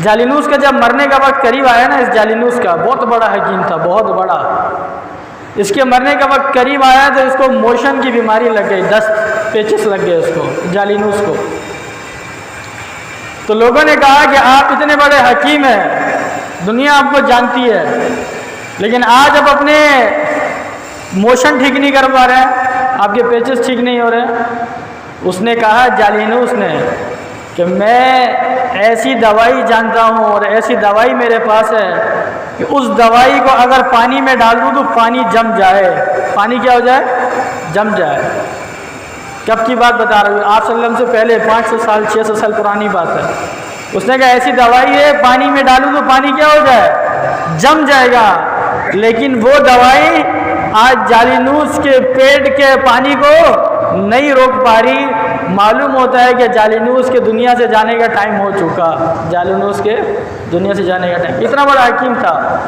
جالینوس کا جب مرنے کا وقت قریب آیا نا، اس جالینوس کا بہت بڑا حکیم تھا، بہت بڑا، اس کے مرنے کا وقت قریب آیا تو اس کو موشن کی بیماری لگ گئی، دست پیچس لگ گئے اس کو، جالینوس کو۔ تو لوگوں نے کہا کہ آپ اتنے بڑے حکیم ہیں، دنیا آپ کو جانتی ہے، لیکن آج آپ اپنے موشن ٹھیک نہیں کر پا رہے ہیں، آپ کے پیچس ٹھیک نہیں ہو رہے۔ اس نے کہا جالینوس نے کہ میں ایسی دوائی جانتا ہوں اور ایسی دوائی میرے پاس ہے کہ اس دوائی کو اگر پانی میں ڈال دوں تو پانی جم جائے۔ پانی کیا ہو جائے؟ جم جائے۔ کب کی بات بتا رہا ہوں؟ آپ صلی اللہ علیہ وسلم سے پہلے 500 سال 600 سال پرانی بات ہے۔ اس نے کہا ایسی دوائی ہے، پانی میں ڈالوں تو پانی کیا ہو جائے؟ جم جائے گا۔ لیکن وہ دوائی آج جالینوس کے پیٹ کے پانی کو نہیں روک پا رہی۔ معلوم ہوتا ہے کہ جالینوس کے دنیا سے جانے کا ٹائم ہو چکا، جالینوس کے دنیا سے جانے کا ٹائم۔ اتنا بڑا حکیم تھا۔